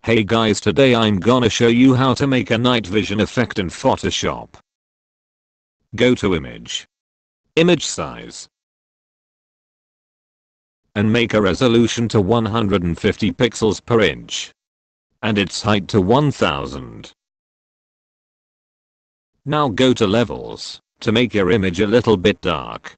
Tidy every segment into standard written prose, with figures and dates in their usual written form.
Hey guys, today I'm gonna show you how to make a night vision effect in Photoshop. Go to image, image size, and make a resolution to 150 pixels per inch, and its height to 1000. Now go to levels, to make your image a little bit dark.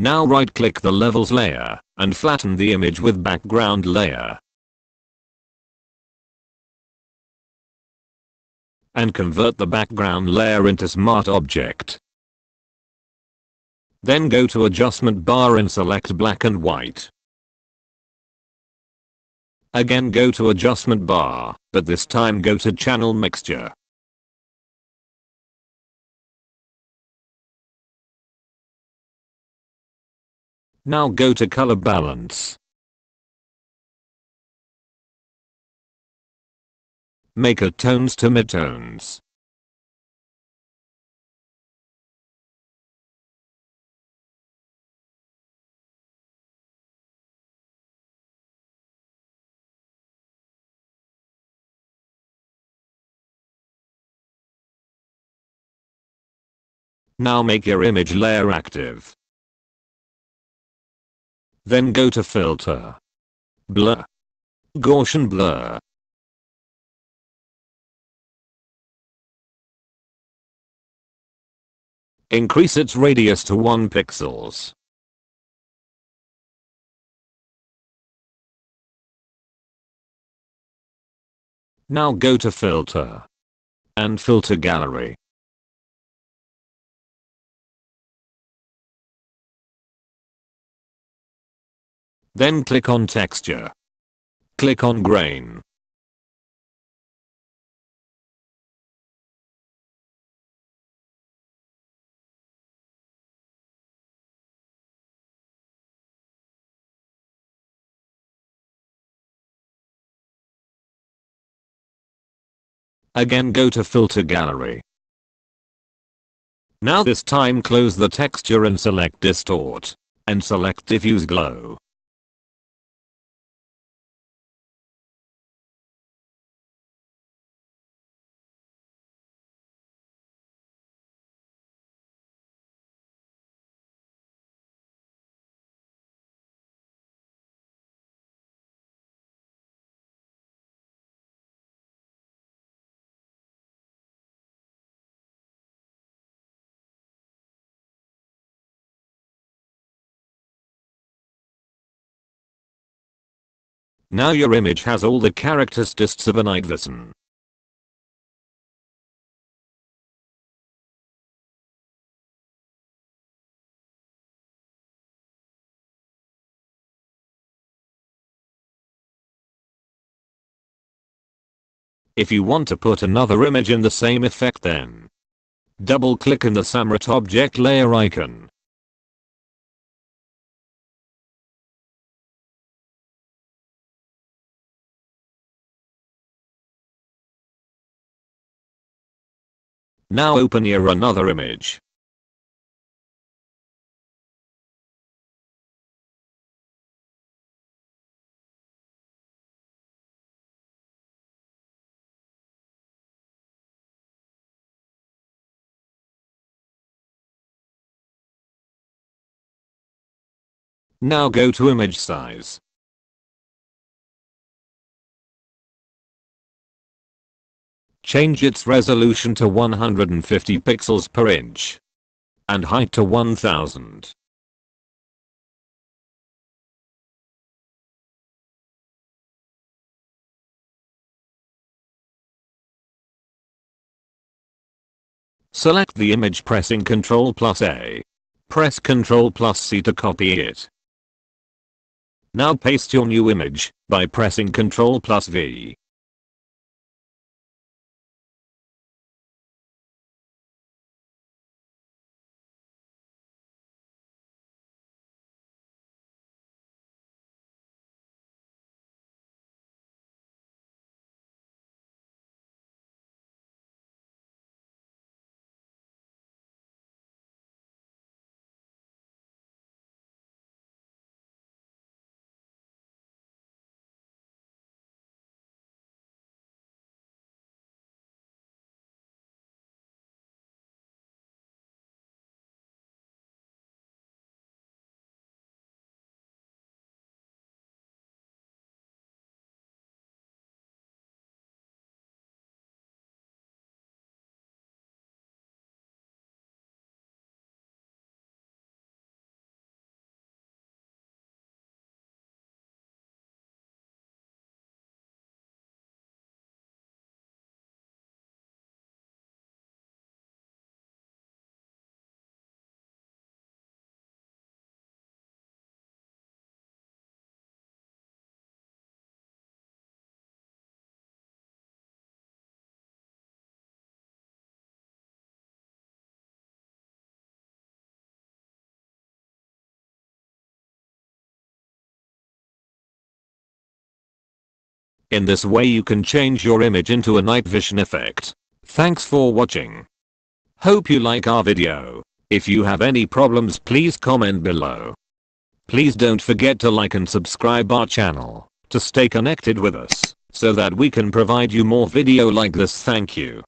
Now right click the levels layer, and flatten the image with background layer. And convert the background layer into smart object. Then go to adjustment bar and select black and white. Again go to adjustment bar, but this time go to channel mixture. Now go to color balance. Make a tones to midtones. Now make your image layer active. Then go to filter, blur, Gaussian blur. Increase its radius to 1 pixels. Now go to filter and filter gallery. Then click on texture. Click on grain. Again go to filter gallery. Now this time close the texture and select distort. And select diffuse glow. Now your image has all the characteristics of a night vision. If you want to put another image in the same effect, then double click in the Samrat object layer icon. Now open your another image. Now go to image size. Change its resolution to 150 pixels per inch. And height to 1000. Select the image pressing Ctrl+A. Press Ctrl+C to copy it. Now paste your new image by pressing Ctrl+V. In this way you can change your image into a night vision effect. Thanks for watching. Hope you like our video. If you have any problems, please comment below. Please don't forget to like and subscribe our channel to stay connected with us so that we can provide you more video like this. Thank you.